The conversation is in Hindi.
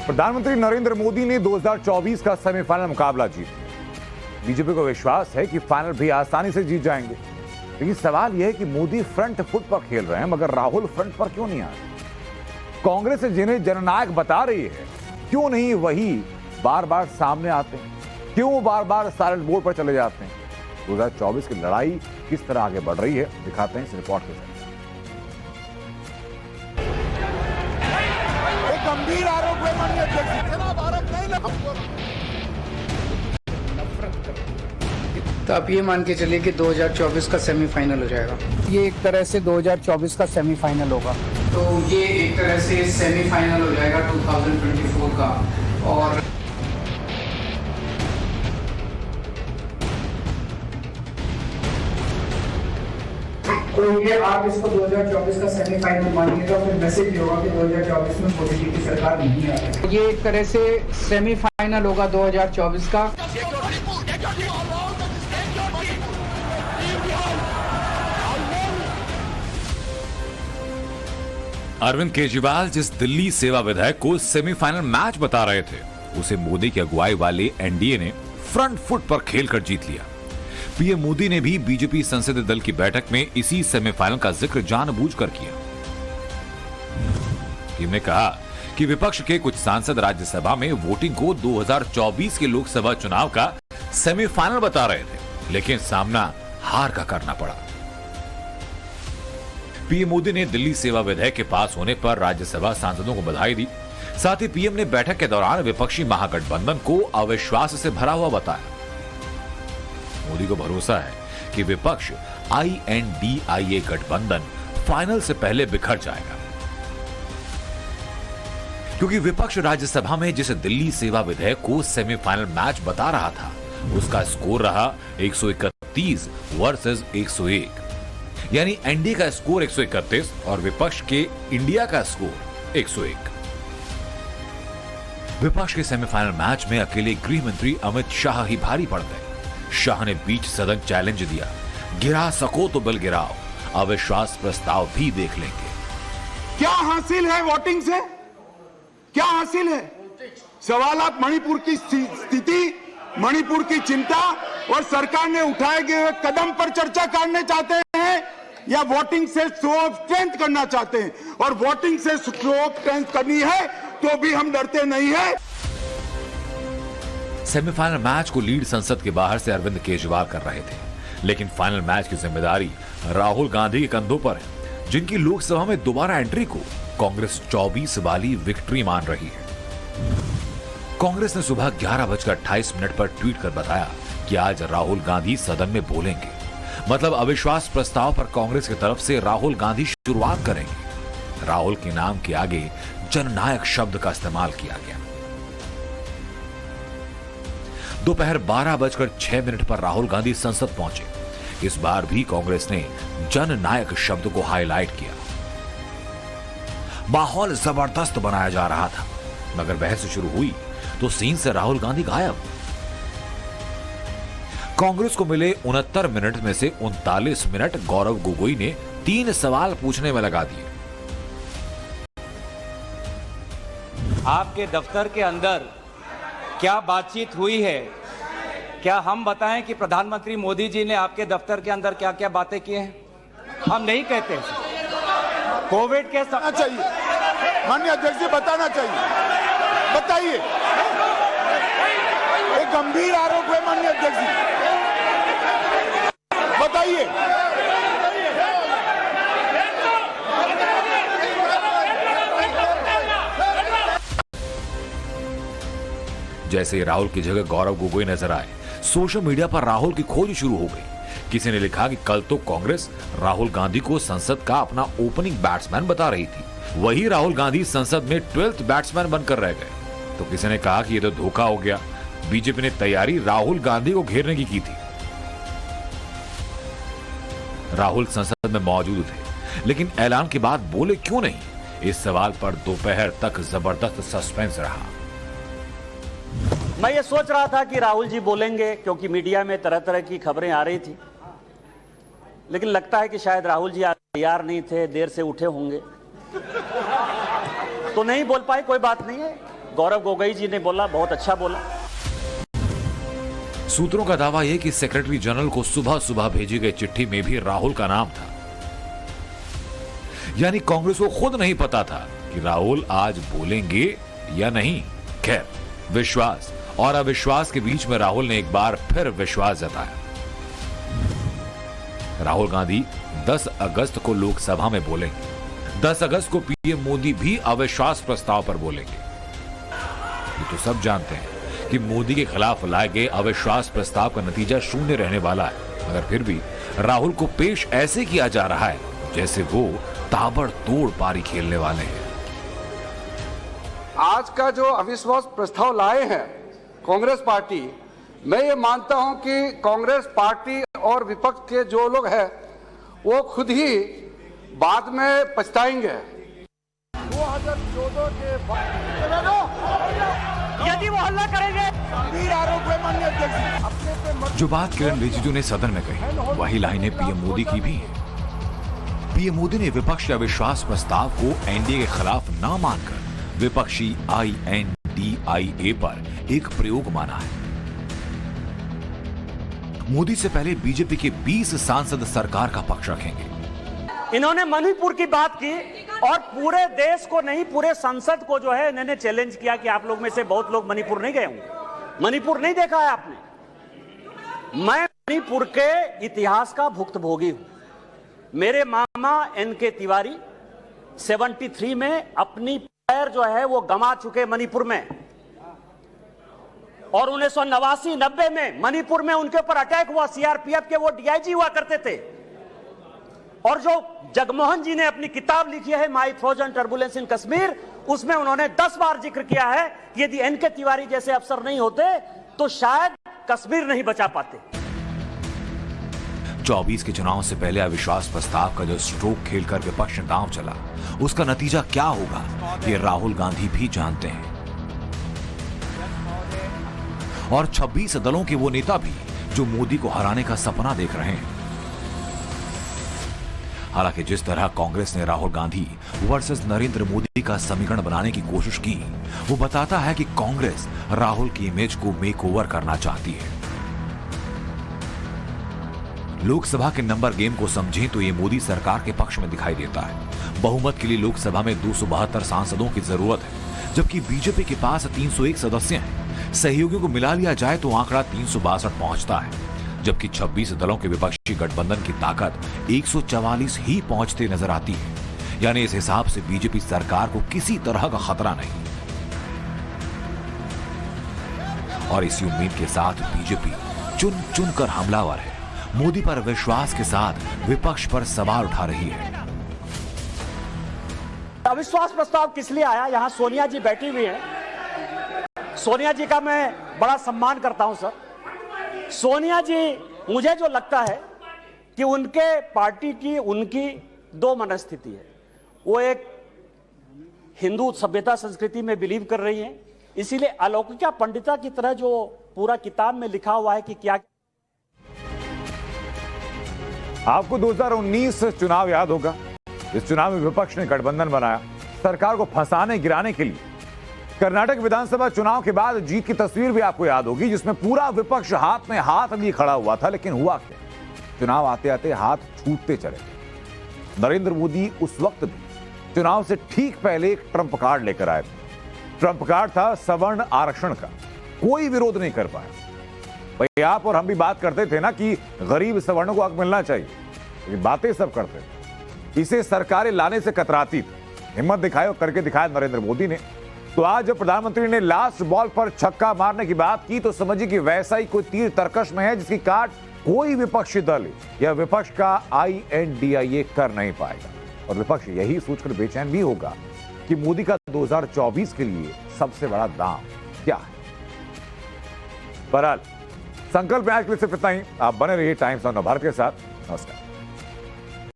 प्रधानमंत्री नरेंद्र मोदी ने 2024 का सेमीफाइनल मुकाबला जीता। बीजेपी को विश्वास है कि फाइनल भी आसानी से जीत जाएंगे। लेकिन सवाल यह है कि मोदी फ्रंट फुट पर खेल रहे हैं, मगर राहुल फ्रंट पर क्यों नहीं आ रहे? कांग्रेस जिन्हें जननायक बता रही है, क्यों नहीं वही बार बार सामने आते हैं? क्यों बार बार साइलेंट बोर्ड पर चले जाते हैं? 2024 की लड़ाई किस तरह आगे बढ़ रही है, दिखाते हैं इस रिपोर्ट के साथ। गंभीर आरोप है माननीय अध्यक्ष, जनाब आरोप नहीं लगा। तो आप ये मान के चलिए कि 2024 का सेमीफाइनल हो जाएगा। ये एक तरह से 2024 का सेमीफाइनल होगा। तो ये एक तरह से सेमीफाइनल हो जाएगा 2024 का। और तो ये आप इसको 2024 का सेमीफाइनल मानिएगा, फिर मैसेज ये होगा कि 2024 में मोदी जी की सरकार नहीं आ रही। ये एक तरह से सेमीफाइनल होगा 2024 का। अरविंद केजरीवाल जिस दिल्ली सेवा विधायक को सेमीफाइनल मैच बता रहे थे, उसे मोदी की अगुवाई वाले एनडीए ने फ्रंट फुट पर खेलकर जीत लिया। पीएम मोदी ने भी बीजेपी संसदीय दल की बैठक में इसी सेमीफाइनल का जिक्र जानबूझकर किया। टीम ने कहा कि विपक्ष के कुछ सांसद राज्यसभा में वोटिंग को 2024 के लोकसभा चुनाव का सेमीफाइनल बता रहे थे, लेकिन सामना हार का करना पड़ा। पीएम मोदी ने दिल्ली सेवा विधेयक के पास होने पर राज्यसभा सांसदों को बधाई दी। साथ ही पीएम ने बैठक के दौरान विपक्षी महागठबंधन को अविश्वास से भरा हुआ बताया। मोदी को भरोसा है कि विपक्ष INDIA गठबंधन फाइनल से पहले बिखर जाएगा, क्योंकि विपक्ष राज्यसभा में जिस दिल्ली सेवा विधेयक को सेमीफाइनल मैच बता रहा था, उसका स्कोर रहा 131 वर्सेस 101, यानी एनडीए का स्कोर 131 और विपक्ष के इंडिया का स्कोर 101। विपक्ष के सेमीफाइनल मैच में अकेले गृह मंत्री अमित शाह ही भारी पड़ गए। शाह ने बीच सदन चैलेंज दिया, गिरा सको तो बिल गिराओ, अविश्वास प्रस्ताव भी देख लेंगे। क्या हासिल है वोटिंग से? क्या हासिल है? सवालात मणिपुर की स्थिति, मणिपुर की चिंता और सरकार ने उठाए गए कदम पर चर्चा करना चाहते हैं, या वोटिंग से शो ऑफ स्ट्रेंथ करना चाहते हैं? और वोटिंग से शो ऑफ स्ट्रेंथ करनी है तो भी हम डरते नहीं है। सेमीफाइनल मैच को लीड संसद के बाहर से अरविंद केजरीवाल कर रहे थे, लेकिन फाइनल मैच की जिम्मेदारी राहुल गांधी के कंधों पर है, जिनकी लोकसभा में दोबारा एंट्री को कांग्रेस 24 वाली विक्ट्री मान रही है। कांग्रेस ने सुबह 11:28 पर ट्वीट कर बताया कि आज राहुल गांधी सदन में बोलेंगे, मतलब अविश्वास प्रस्ताव पर कांग्रेस की तरफ से राहुल गांधी शुरुआत करेंगे। राहुल के नाम के आगे जननायक शब्द का इस्तेमाल किया गया। दोपहर 12:06 पर राहुल गांधी संसद पहुंचे। इस बार भी कांग्रेस ने जननायक शब्द को हाईलाइट किया। माहौल जबरदस्त बनाया जा रहा था, मगर बहस शुरू हुई तो सीन से राहुल गांधी गायब। कांग्रेस को मिले 69 मिनट में से 39 मिनट गौरव गोगोई ने 3 सवाल पूछने में लगा दिए। आपके दफ्तर के अंदर क्या बातचीत हुई है? क्या हम बताएं कि प्रधानमंत्री मोदी जी ने आपके दफ्तर के अंदर क्या क्या बातें की हैं? हम नहीं कहते। कोविड के चाहिए माननीय अध्यक्ष जी, बताना चाहिए, बताइए। एक गंभीर आरोप है माननीय अध्यक्ष जी, बताइए। जैसे ही राहुल की जगह गौरव गोगोई नजर आए, सोशल मीडिया पर राहुल की खोज शुरू हो गई। किसी ने लिखा कि कल तो कांग्रेस राहुल गांधी को संसद का अपना ओपनिंग बैट्समैन बता रही थी, वही राहुल गांधी संसद में 12th बैट्समैन बनकर रह गए। तो किसी ने कहा कि यह तो धोखा हो गया, बीजेपी ने तैयारी राहुल गांधी को घेरने की थी। राहुल संसद में मौजूद थे, लेकिन ऐलान के बाद बोले क्यों नहीं? इस सवाल पर दोपहर तक जबरदस्त सस्पेंस रहा। मैं ये सोच रहा था कि राहुल जी बोलेंगे, क्योंकि मीडिया में तरह तरह की खबरें आ रही थी, लेकिन लगता है कि शायद राहुल जी तैयार नहीं थे, देर से उठे होंगे तो नहीं बोल पाए। कोई बात नहीं है, गौरव गोगोई जी ने बोला, बहुत अच्छा बोला। सूत्रों का दावा यह कि सेक्रेटरी जनरल को सुबह सुबह भेजी गई चिट्ठी में भी राहुल का नाम था, यानी कांग्रेस को खुद नहीं पता था कि राहुल आज बोलेंगे या नहीं। खैर, विश्वास और अविश्वास के बीच में राहुल ने एक बार फिर विश्वास जताया। राहुल गांधी 10 अगस्त को लोकसभा में बोलेंगे। 10 अगस्त को पीएम मोदी भी अविश्वास प्रस्ताव पर बोलेंगे। ये तो सब जानते हैं कि मोदी के खिलाफ लाए गए अविश्वास प्रस्ताव का नतीजा शून्य रहने वाला है, मगर फिर भी राहुल को पेश ऐसे किया जा रहा है जैसे वो ताबड़तोड़ पारी खेलने वाले हैं। आज का जो अविश्वास प्रस्ताव लाए हैं कांग्रेस पार्टी, मैं ये मानता हूं कि कांग्रेस पार्टी और विपक्ष के जो लोग हैं वो खुद ही बाद में पछताएंगे। 2014 के यदि वो हल्ला करेंगे, जो बात किरण रिजिजू ने सदन में कही, वही लाइनें पीएम मोदी की भी हैं। पीएम मोदी ने विपक्ष के अविश्वास प्रस्ताव को एनडीए के खिलाफ ना मानकर विपक्षी INDIA पर एक प्रयोग माना है। मोदी से पहले बीजेपी के 20 सांसद सरकार का पक्ष रखेंगे। इन्होंने मणिपुर की बात की और पूरे देश को नहीं, पूरे संसद को जो है इन्होंने चैलेंज किया कि आप लोग में से बहुत लोग मणिपुर नहीं गए होंगे, मणिपुर नहीं देखा है आपने। मैं मणिपुर के इतिहास का भुक्तभोगी हूं। मेरे मामा NK तिवारी 73 में अपनी पैर जो है वो गंवा चुके मणिपुर में, और 1989-90 में मणिपुर में उनके ऊपर अटैक हुआ। CRPF के वो DIG हुआ करते थे। और जो जगमोहन जी ने अपनी किताब लिखी है माई फ्रोजन टर्बुलेंस इन कश्मीर, उसमें उन्होंने 10 बार जिक्र किया है कि यदि NK तिवारी जैसे अफसर नहीं होते तो शायद कश्मीर नहीं बचा पाते। 24 के चुनाव से पहले अविश्वास प्रस्ताव का जो स्ट्रोक खेलकर विपक्ष ने दांव चला, उसका नतीजा क्या होगा ये राहुल गांधी भी जानते हैं, और 26 दलों के वो नेता भी जो मोदी को हराने का सपना देख रहे हैं। हालांकि जिस तरह कांग्रेस ने राहुल गांधी वर्सेस नरेंद्र मोदी का समीकरण बनाने की कोशिश की, वो बताता है कि कांग्रेस राहुल की इमेज को मेकओवर करना चाहती है। लोकसभा के नंबर गेम को समझें तो ये मोदी सरकार के पक्ष में दिखाई देता है। बहुमत के लिए लोकसभा में 272 सांसदों की जरूरत है, जबकि बीजेपी के पास 301 सदस्य हैं। सहयोगियों को मिला लिया जाए तो आंकड़ा 362 पहुंचता है, जबकि 26 दलों के विपक्षी गठबंधन की ताकत 144 ही पहुंचते नजर आती है। यानी इस हिसाब से बीजेपी सरकार को किसी तरह का खतरा नहीं, और इसी उम्मीद के साथ बीजेपी चुन चुन कर हमलावर है। मोदी पर विश्वास के साथ विपक्ष पर सवाल उठा रही है। अविश्वास प्रस्ताव किस लिए आया? यहां सोनिया जी बैठी हुई हैं। सोनिया जी का मैं बड़ा सम्मान करता हूं सर। सोनिया जी, मुझे जो लगता है कि उनके पार्टी की उनकी दो मनस्थिति है। वो एक हिंदू सभ्यता संस्कृति में बिलीव कर रही हैं, इसीलिए अलौकिका पंडिता की तरह जो पूरा किताब में लिखा हुआ है कि क्या। आपको 2019 चुनाव याद होगा। इस चुनाव में विपक्ष ने गठबंधन बनाया सरकार को फंसाने गिराने के लिए। कर्नाटक विधानसभा चुनाव के बाद जीत की तस्वीर भी आपको याद होगी, जिसमें पूरा विपक्ष हाथ में हाथ लिए खड़ा हुआ था। लेकिन हुआ क्या? चुनाव आते आते हाथ छूटते चले। नरेंद्र मोदी उस वक्त भी चुनाव से ठीक पहले एक ट्रंप कार्ड लेकर आए थे। ट्रंप कार्ड था सवर्ण आरक्षण का। कोई विरोध नहीं कर पाया। भाई आप और हम भी बात करते थे ना कि गरीब सवर्णों को हक मिलना चाहिए, लेकिन बातें सब करते थे। इसे सरकारें लाने से कतराती थी। हिम्मत दिखाई और करके दिखाया नरेंद्र मोदी ने। तो आज जब प्रधानमंत्री ने लास्ट बॉल पर छक्का मारने की बात की तो समझिए कि वैसा ही कोई तीर तरकश में है जिसकी काट कोई विपक्षी दल या विपक्ष का INDIA कर नहीं पाएगा। और विपक्ष यही सोचकर बेचैन भी होगा कि मोदी का 2024 के लिए सबसे बड़ा दाम क्या है। बहरहाल संकल्प में आज के लिए सिर्फ इतना ही। आप बने रहिए टाइम्स ऑफ भारत के साथ। नमस्कार।